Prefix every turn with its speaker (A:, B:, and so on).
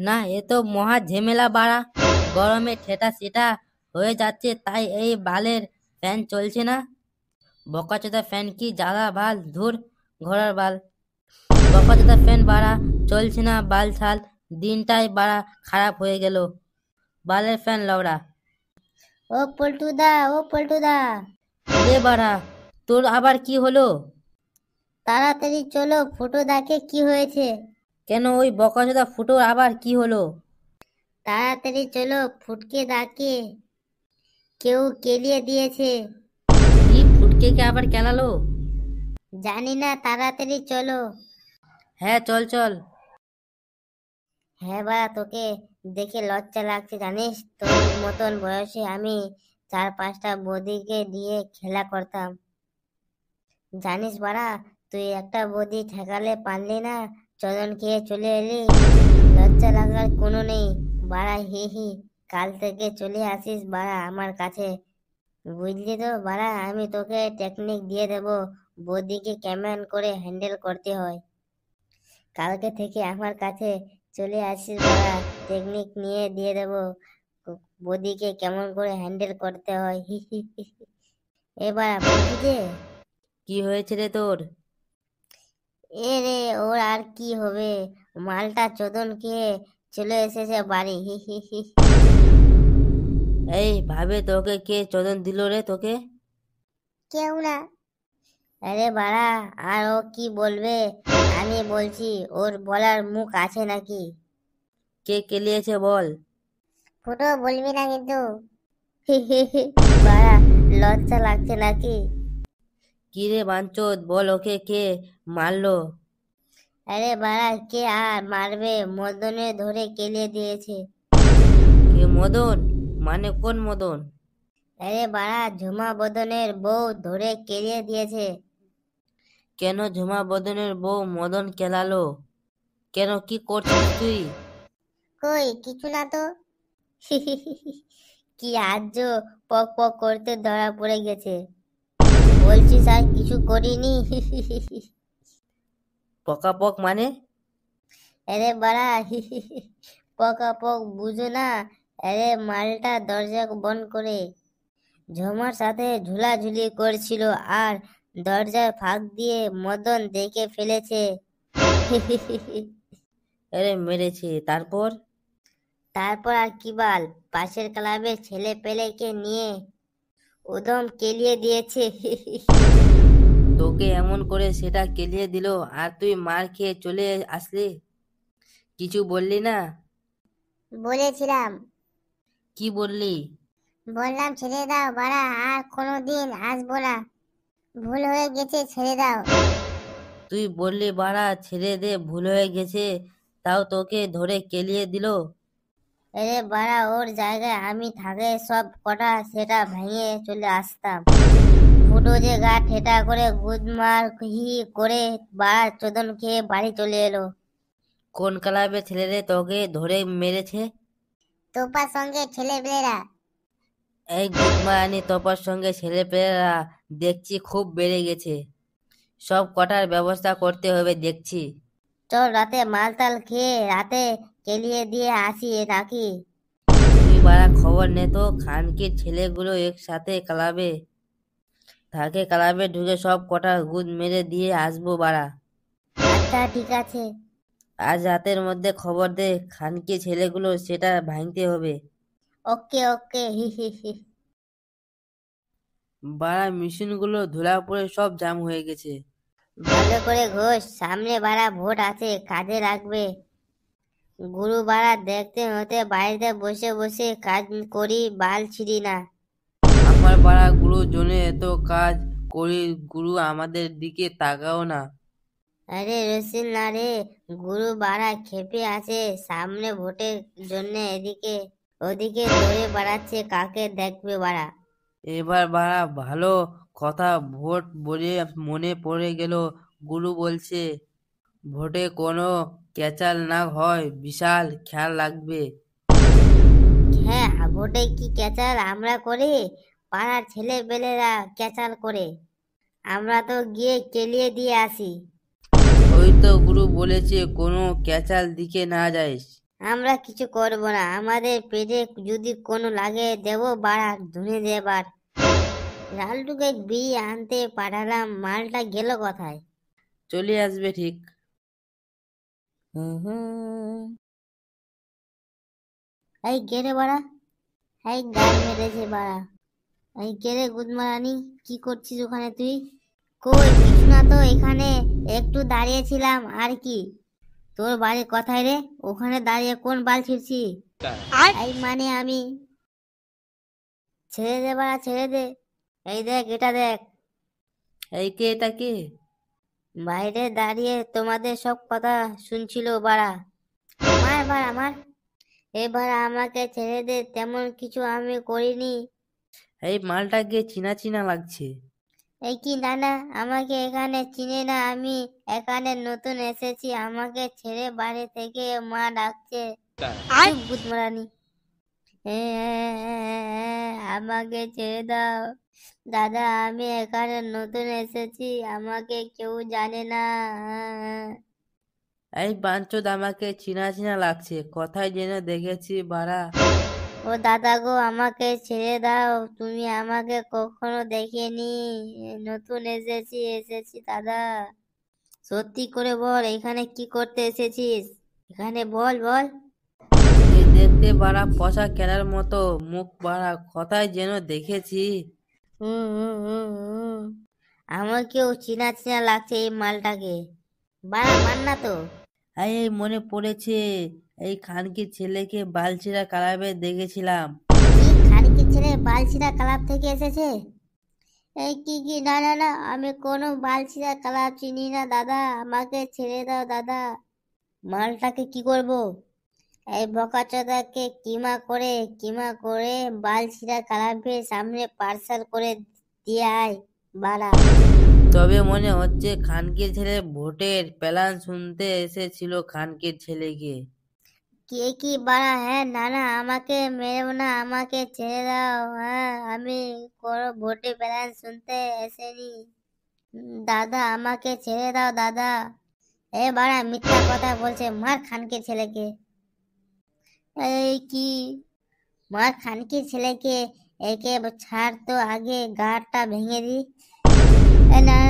A: না, এ তো মহা ঝামেলা বাড়া। গরমে ঠেটা সেটা হয়ে যাচ্ছে, তাই এই বালের ফ্যান চলছে না। বকাচোদা ফ্যান কি জ্বালা বাল, ধুর ঘোড়ার বাল। বকাচোদা ফ্যান বাড়া চলছে না, বাল ছাল দিনটাই বাড়া খারাপ হয়ে গেল। বালের ফ্যান লওড়া।
B: ও পল্টুদা, ও পল্টুদা,
A: রে বাড়া, তোর আবার কি হলো?
B: তাড়াতাড়ি চলো, ফুটো দেখে কি হয়েছে।
A: কেন ওই বকাচোদা ফুটোর আবার কি হলো?
B: তাড়াতাড়ি চলো, ফুটকে ডাকে কেউ কেলিয়ে দিয়েছে।
A: কি ফুটকে কে আবার কেলালো?
B: জানি না, তাড়াতাড়ি চলো।
A: হ্যাঁ চল চল।
B: হ্যাঁ বাড়া, তোকে দেখে লজ্জা লাগছে জানিস? তোর মতন বয়সে আমি 4-5টা বৌদিকে দিয়ে খেলা করতাম। জানিস বাড়া, তুই একটা বৌদি ঠেকালে পারলি না, চদন খেয়ে চলে এলি। লজ্জা লাগার কোনো নেই বাড়া, হি হি। কাল থেকে চলে আসিস বাড়া আমার কাছে, বুঝলি তো বাড়া? আমি তোকে টেকনিক দিয়ে দেবো, বৌদিকে কেমন করে হ্যান্ডেল করতে হয়। কালকে থেকে আমার কাছে চলে আসিস বাড়া, টেকনিক নিয়ে দিয়ে দেবো বৌদিকে কেমন করে হ্যান্ডেল করতে হয়। হি হি হি হি। এবার বলছি যে,
A: কি হয়েছে রে তোর?
B: এ রে, ওর আর কি হবে, মালটা চোদন খেয়ে চলে এসেছে বাড়ি। হি হি হি।
A: এই ভাবে তোকে কে চোদন দিল রে তোকে?
B: কেউ না। আরে বাড়া, আর ও কি বলবে? আমি বলছি, ওর বলার মুখ আছে নাকি?
A: কে কেলিয়েছে বল?
B: ফুটো বলবি না কিন্তু। হি হি হি। বাড়া, লজ্জা লাগছে নাকি?
A: কি রে বাঞ্চোদ, বল ওকে কে মারলো?
B: আরে বাড়া, কে আর মারবে, মদনে ধরে কেলিয়ে দিয়েছে।
A: কে মদন? মানে কোন মদন?
B: আরে বাড়া, ঝুমা বদনের বউ ধরে কেলিয়ে দিয়েছে।
A: কেন ঝুমা বদনের বউ মদন কেলালো? কেন কি করছিস তুই?
B: কই কিছু না তো। হি হি হি হি। কি আজ পক পক করতে ধরা পড়ে গেছে। বলছি স্যার, কিছু করিনি। হি হি হি হি।
A: পকাপক মানে?
B: আরে বাড়া, হি হি হি। পকা পক বুঝো না? আরে মালটা দরজা বন্ধ করে ঝুমার সাথে ঝুলাঝুলি করছিল, আর দরজার ফাঁক দিয়ে মদন দেখে ফেলেছে। হি হি হি হি।
A: আরে মেরেছে, তারপর?
B: তারপর আর কি বাল, পাশের ক্লাবের ছেলে পেলেকে নিয়ে উদম কেলিয়ে দিয়েছে। হি হি হি।
A: তোকে এমন করে সেটা কেলিয়ে দিল, আর তুই মার খেয়ে চলে আসলি? কিছু বললি না?
B: বলেছিলাম,
A: কি বললি?
B: বললাম ছেড়ে দাও বাড়া, আর কোনোদিন আসবো না, ভুল হয়ে গেছে, ছেড়ে দাও।
A: তুই বললি বাড়া ছেড়ে দে, ভুল হয়ে গেছে, তাও তোকে ধরে কেলিয়ে দিল?
B: আরে বাড়া, ওর জায়গায় আমি থাকে সব কটা সেটা ভেঙে চলে আসতাম। ফুটো যে গা ঠেটা করে গুদমার হি করে বাড়া চোদন খেয়ে বাড়ি চলে এলো।
A: কোন ক্লাবে ছেলেরে তোকে ধরে মেরেছে?
B: তোপার সঙ্গে ছেলেপেলেরা।
A: এই গুদমারানি তোপার সঙ্গে ছেলেপেলেরা দেখছি খুব বেড়ে গেছে। সব কটার ব্যবস্থা করতে হবে দেখছি।
B: চল রাতে মালতাল খেয়ে রাতে কেলিয়ে দিয়ে আসি নাকি?
A: তুই বাড়া খবর নে তো, খানকির ছেলেগুলো একসাথে ক্লাবে থাকে, ক্লাবে ঢুকে সব কটা গুদ মেরে দিয়ে আসবো বাড়া।
B: আচ্ছা ঠিক আছে।
A: আজ রাতের মধ্যে খবর দে, খানকি ছেলেগুলো সেটা ভাঙতে হবে।
B: ওকে ওকে, হি হি হি।
A: বাড়া মেশিনগুলো ধুলা পড়ে সব জাম হয়ে গেছে।
B: ভালো করে ঘোষ, সামনে বাড়া ভোট আছে, কাজে লাগবে। গুরু বাড়া দেখতে হতে বাড়িতে বসে বসে কাজ করি, বাল ছিড়ি না।
A: আমার পাড়া গুরু জনে এত কাজ করি, গুরু আমাদের দিকে তাকাও না।
B: আরে রসিল না রে, গুরু বাড়া খেপে আছে, সামনে ভোটের জন্য এদিকে ওদিকে দৌড়ে বেড়াচ্ছে, কাকে দেখবে বাড়া।
A: এবার বাড়া ভালো কথা, ভোট বলে মনে পড়ে গেল, গুরু বলছে ভোটে কোনো ক্যাচাল না হয় বিশাল খেয়াল লাগবে।
B: হ্যাঁ, ভোটে কি ক্যাচাল আমরা করি? পাড়ার ছেলে পেলেরা ক্যাচাল করে, আমরা তো গিয়ে কেলিয়ে দিয়ে আসি।
A: ওই তো গুরু বলেছে কোনো ক্যাচাল দিকে না যাইস।
B: আমরা কিছু করব না, আমাদের পেটে যদি কোনো লাগে দেবো বাড়া ধুনে দেবার। লালটুকে বিড়ি আনতে পাঠালাম, মালটা গেল কোথায়?
A: চলে আসবে ঠিক। হুম হুম।
B: এই গেরে বাড়া, এই গাল মেরেছে বাড়া। এই গেরে গুদমারানি, কি করছিস ওখানে তুই? কই কিছু না তো, এখানে একটু দাঁড়িয়েছিলাম আর কি। তোর বাড়ি কোথায় রে? ওখানে দাঁড়িয়ে কোন বাল ছিড়ছি? এই মানে আমি। ছেড়ে দে বাড়া, ছেড়ে দে। এই দেখ, এটা দেখ।
A: এই কে, এটা কে?
B: বাইরে দাঁড়িয়ে তোমাদের সব কথা শুনছিল বাড়া। মার বাড়া মার। এবার আমাকে ছেড়ে দে, তেমন কিছু আমি করিনি।
A: এই মালটাকে চিনা চিনা লাগছে।
B: এই কি নানা, আমাকে এখানে চিনে না, আমি এখানে নতুন এসেছি, আমাকে ছেড়ে বাড়ি থেকে মা ডাকছে। চুপ গুদমারানি। আমাকে ছেড়ে দাও দাদা, আমি এখানে নতুন এসেছি, আমাকে কেউ জানে না।
A: এই বাঞ্চোদ, আমাকে চিনা চিনা লাগছে, কোথায় যেন দেখেছি বাড়া।
B: ও দাদা গো, আমাকে ছেড়ে দাও, তুমি আমাকে কখনো দেখেনি, নতুন এসেছি দাদা। সত্যি করে বল, এখানে কি করতে এসেছিস? এখানে বল বল।
A: এই দেখতে বাড়া পচা কেনার মতো মুখ বাড়া, কোথায় যেন দেখেছি।
B: হুম হুম হুম হুম। আমাকেও চিনা চিনা লাগছে এই মালটাকে। বাড়া মান না তো।
A: এই মনে পড়েছে, এই খানকির ছেলেকে বালছিরা ক্লাবে দেখেছিলাম।
B: কি খানকি ছেলে বালছিরা ক্লাব থেকে এসেছে? এই কি কি, না না না, আমি কোনো বালছিরা ক্লাব চিনি না দাদা, আমাকে ছেড়ে দাও দাদা। মালটাকে কি করব? এই বকাচোদাকে কিমা করে বালছিরা ক্লাবের সামনে পার্সেল করে দিয়ে আয় বাড়া।
A: তবে মনে হচ্ছে খানকির ছেলে ভোটের প্ল্যান শুনতে এসেছিল খানকির ছেলেকে।
B: কে কি বাড়া? হ্যাঁ না না, আমাকে মেরেও না, আমাকে ছেড়ে দাও। হ্যাঁ, আমি কোনো ভোটে প্ল্যান শুনতে এসেনি। দাদা আমাকে ছেড়ে দাও দাদা। এ বাড়া মিথ্যা কথা বলছে, মার খানকে ছেলেকে। এই কি, মার খানকে ছেলেকে। একে ছাড় তো, আগে গাড়টা ভেঙে দি। এ না না